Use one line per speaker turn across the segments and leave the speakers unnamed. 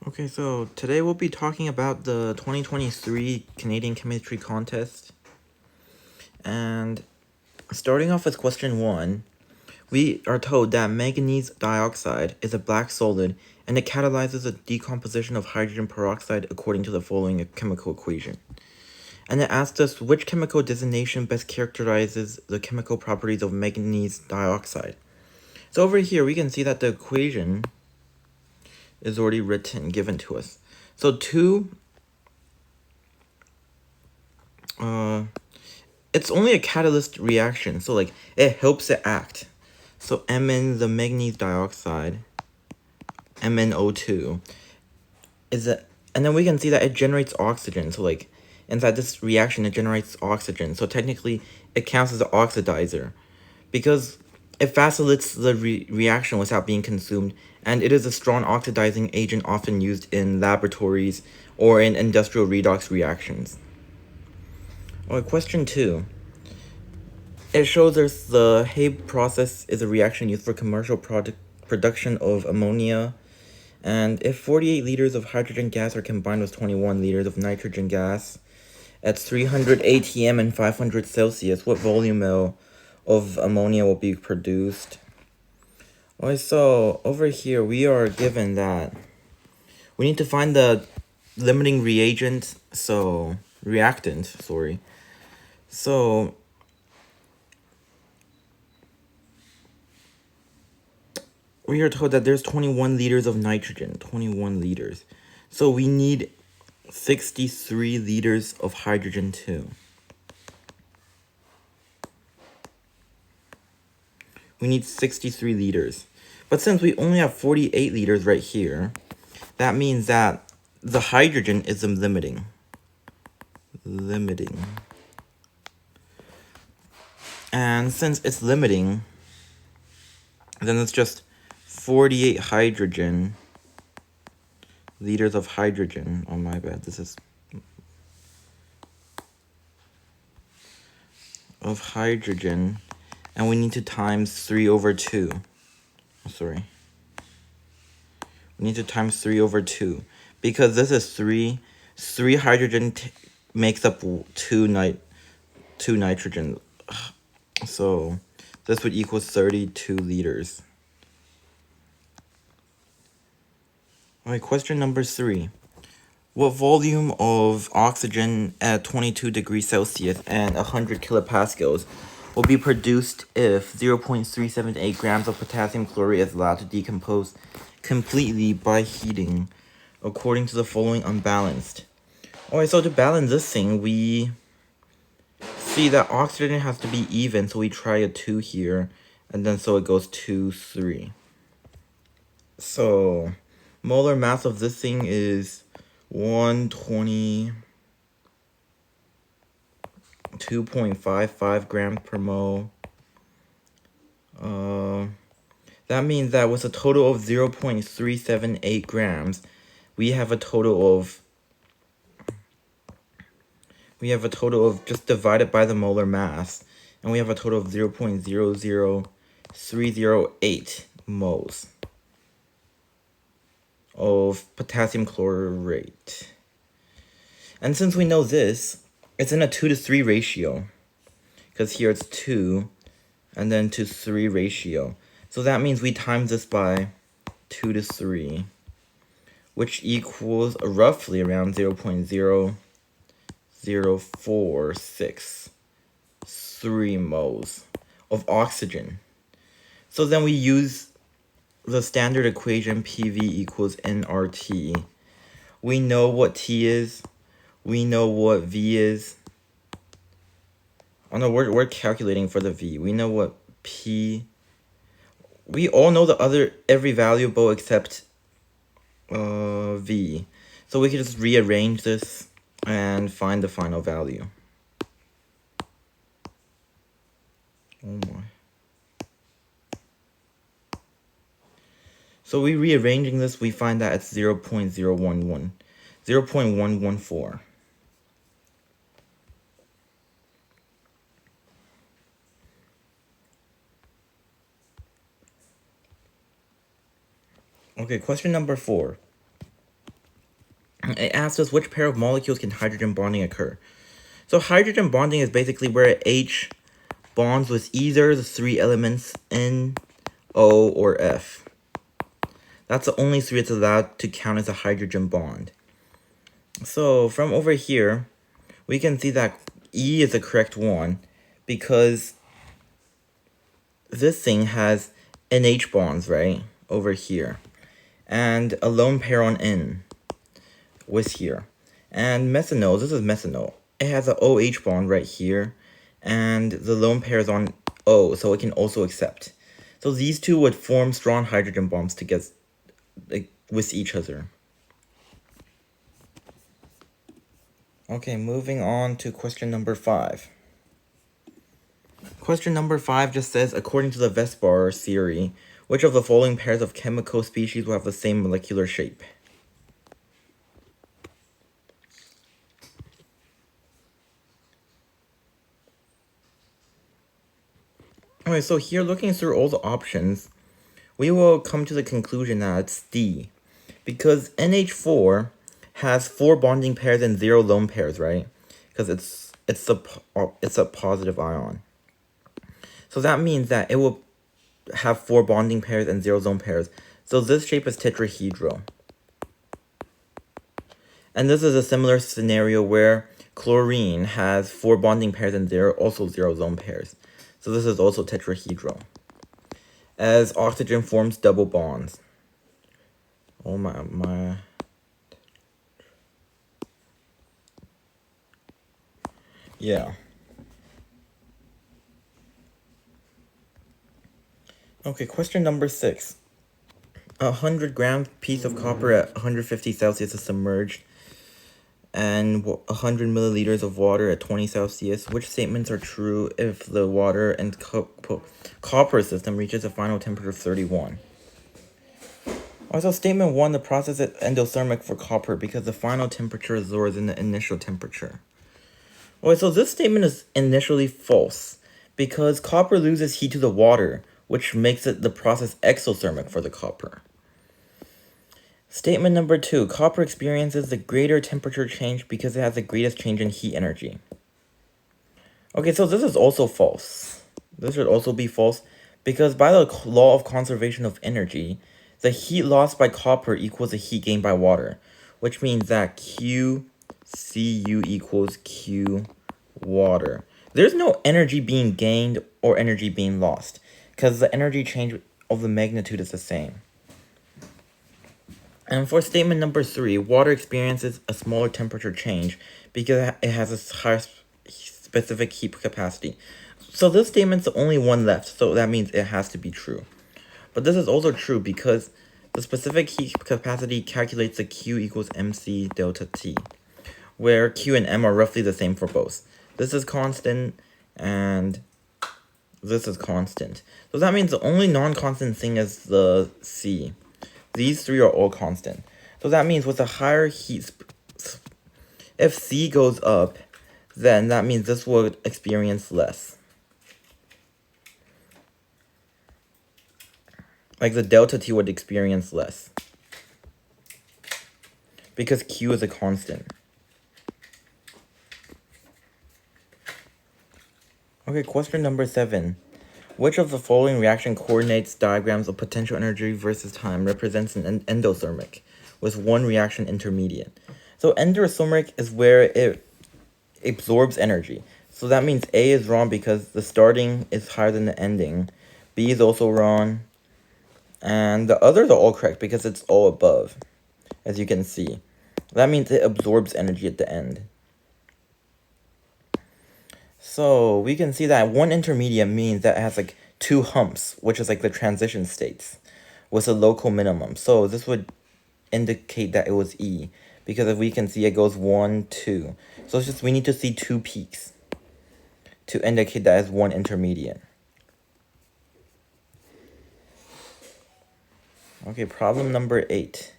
Okay, so today we'll be talking about the 2023 Canadian Chemistry Contest. And starting off with question 1, we are told that manganese dioxide is a black solid and it catalyzes the decomposition of hydrogen peroxide according to the following chemical equation. And it asks us which chemical designation best characterizes the chemical properties of manganese dioxide. So over here we can see that the equation is already written, given to us. So it's only a catalyst reaction, so like it helps it act. So Mn, the manganese dioxide, MnO2, and then we can see that it generates oxygen. So like inside this reaction, it generates oxygen. So technically, it counts as an oxidizer, because it facilitates the reaction without being consumed, and it is a strong oxidizing agent often used in laboratories or in industrial redox reactions. Alright, question 2. It shows us the Habe process is a reaction used for commercial production of ammonia. And if 48 liters of hydrogen gas are combined with 21 liters of nitrogen gas at 300 atm and 500 Celsius, what volume of ammonia will be produced? Alright, so over here we are given that we need to find the limiting reagent, reactant. So we are told that there's 21 liters of nitrogen, 21 liters. So we need 63 liters of hydrogen too. We need 63 liters. But since we only have 48 liters right here, that means that the hydrogen is the limiting. And since it's limiting, then it's just 48 liters of hydrogen. Oh my bad, this is of hydrogen, and we need to times 3 over 2. We need to times 3 over 2, because this is 3 hydrogen makes up 2 nitrogen. So this would equal 32 liters. Alright, question number 3. What volume of oxygen at 22 degrees Celsius and 100 kilopascals will be produced if 0.378 grams of potassium chlorate is allowed to decompose completely by heating, according to the following unbalanced? Alright, so to balance this thing, we see that oxygen has to be even, so we try a 2 here, and then so it goes 2, 3. So molar mass of this thing is 122.55 grams per mole. That means that with a total of 0.378 grams, we have a total of just divided by the molar mass, and we have a total of 0.00308 moles of potassium chlorate. And since we know this, it's in a 2 to 3 ratio, because here it's 2 and then to 3 ratio. So that means we times this by 2 to 3, which equals roughly around 0.00463 moles of oxygen. So then we use the standard equation PV equals nRT. We know what T is. We know what V is. Oh no, we're calculating for the V. We know what P. We all know every variable except V. So we can just rearrange this and find the final value. Oh my. So we rearranging this, we find that it's 0.011. 0.114. Okay, question number 4. it asks us which pair of molecules can hydrogen bonding occur. So hydrogen bonding is basically where H bonds with either the three elements N, O, or F. That's the only three it's allowed to count as a hydrogen bond. So from over here, we can see that E is the correct one because this thing has NH bonds, right, over here, and a lone pair on N with here. And methanol, this is methanol. It has an OH bond right here, and the lone pair is on O, so it can also accept. So these two would form strong hydrogen bonds together, like, with each other. Okay, moving on to question number 5. Question number 5 just says, according to the Vespar theory, which of the following pairs of chemical species will have the same molecular shape? Alright, so here looking through all the options, we will come to the conclusion that it's D. Because NH4 has 4 bonding pairs and 0 lone pairs, right? Because it's a positive ion. So that means that it will have 4 bonding pairs and 0 lone pairs. So this shape is tetrahedral. And this is a similar scenario where chlorine has 4 bonding pairs and also 0 lone pairs. So this is also tetrahedral. As oxygen forms double bonds. Oh my. Yeah. Okay, question number 6. A 100-gram piece of copper at 150 Celsius is submerged, and 100 milliliters of water at 20 Celsius. Which statements are true if the water and copper system reaches a final temperature of 31? Also, statement 1, the process is endothermic for copper because the final temperature is lower than the initial temperature. Okay, so this statement is initially false because copper loses heat to the water, which makes the process exothermic for the copper. Statement number 2, copper experiences the greater temperature change because it has the greatest change in heat energy. Okay, so this is also false. This should also be false because by the law of conservation of energy, the heat lost by copper equals the heat gained by water, which means that QCU equals Q water. There's no energy being gained or energy being lost because the energy change of the magnitude is the same. And for statement number 3, water experiences a smaller temperature change because it has a higher specific heat capacity. So this statement's the only one left, so that means it has to be true. But this is also true because the specific heat capacity calculates the Q equals MC delta T, where Q and M are roughly the same for both. This is constant, and this is constant. So that means the only non-constant thing is the C. These 3 are all constant. So that means with a higher heat, if C goes up, then that means this will experience less. Like the delta T would experience less. Because Q is a constant. Okay, question number 7. Which of the following reaction coordinates diagrams of potential energy versus time represents an endothermic, with one reaction intermediate? So endothermic is where it absorbs energy. So that means A is wrong because the starting is higher than the ending. B is also wrong. And the others are all correct because it's all above, as you can see. That means it absorbs energy at the end. So we can see that one intermediate means that it has like 2 humps, which is like the transition states, with a local minimum. So this would indicate that it was E, because if we can see it goes 1, 2. So it's just we need to see 2 peaks to indicate that it's one intermediate. Okay, problem number 8.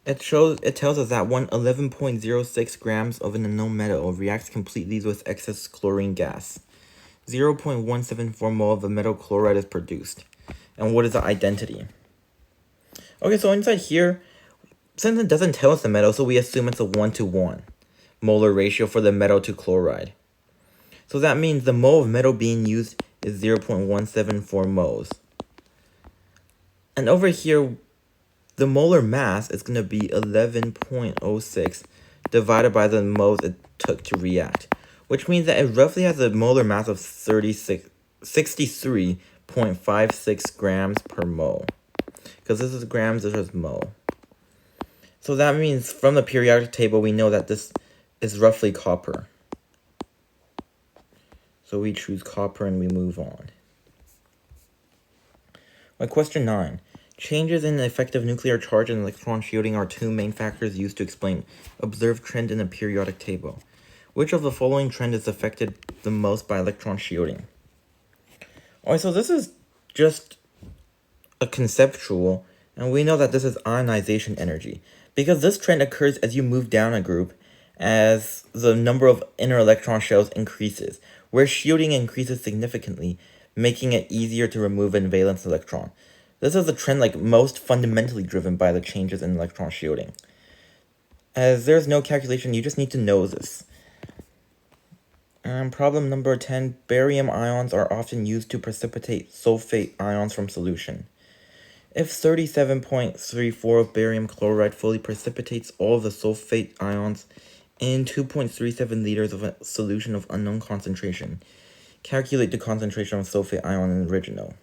It tells us that 11.06 grams of an unknown metal reacts completely with excess chlorine gas. 0.174 mole of the metal chloride is produced. And what is the identity? Okay, so inside here, since it doesn't tell us the metal, so we assume it's a 1-to-1 molar ratio for the metal to chloride. So that means the mole of metal being used is 0.174 moles. And over here, the molar mass is going to be 11.06 divided by the moles it took to react, which means that it roughly has a molar mass of 63.56 grams per mole. Because this is grams, this is mole. So that means from the periodic table, we know that this is roughly copper. So we choose copper and we move on. Question 9. Changes in the effective nuclear charge and electron shielding are two main factors used to explain observed trend in a periodic table. Which of the following trend is affected the most by electron shielding? Alright, so this is just a conceptual, and we know that this is ionization energy, because this trend occurs as you move down a group as the number of inner electron shells increases, where shielding increases significantly, making it easier to remove a valence electron. This is a trend most fundamentally driven by the changes in electron shielding. As there's no calculation, you just need to know this. Problem number 10, barium ions are often used to precipitate sulfate ions from solution. If 37.34 of barium chloride fully precipitates all of the sulfate ions in 2.37 liters of a solution of unknown concentration, calculate the concentration of sulfate ion in the original.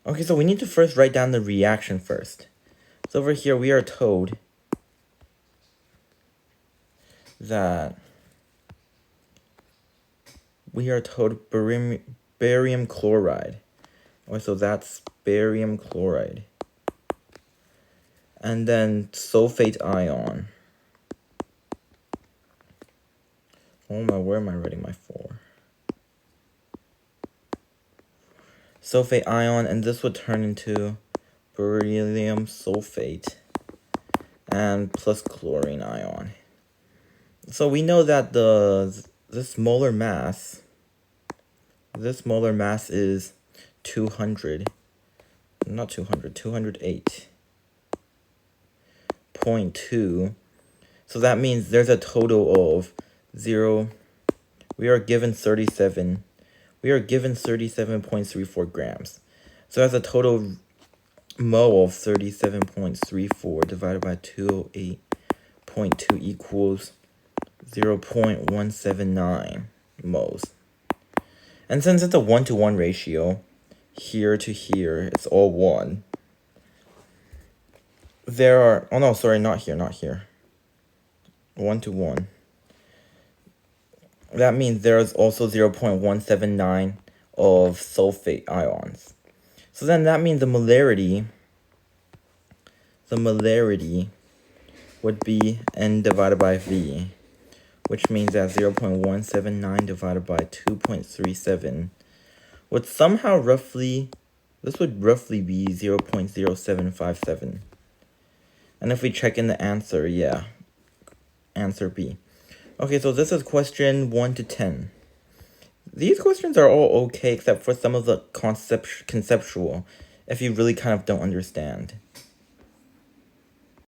Okay, so we need to first write down the reaction first. So over here we are told that barium chloride. Okay, so that's barium chloride. And then sulfate ion. Oh my, where am I writing my 4? Sulfate ion, and this would turn into beryllium sulfate and plus chlorine ion. So we know that this molar mass is 208.2. So that means there's a total of 0. We are given 37.34 grams. So that's a total mole of 37.34 divided by 208.2 equals 0.179 moles. And since it's a 1-to-1 ratio, here to here, it's all 1. There are, oh no, sorry, not here. 1-to-1. That means there's also 0.179 of sulfate ions. So then that means the molarity would be N divided by V, which means that 0.179 divided by 2.37 would somehow roughly be 0.0757. And if we check in the answer, yeah, answer B. Okay, so this is question 1 to 10. These questions are all okay except for some of the conceptual, if you really kind of don't understand.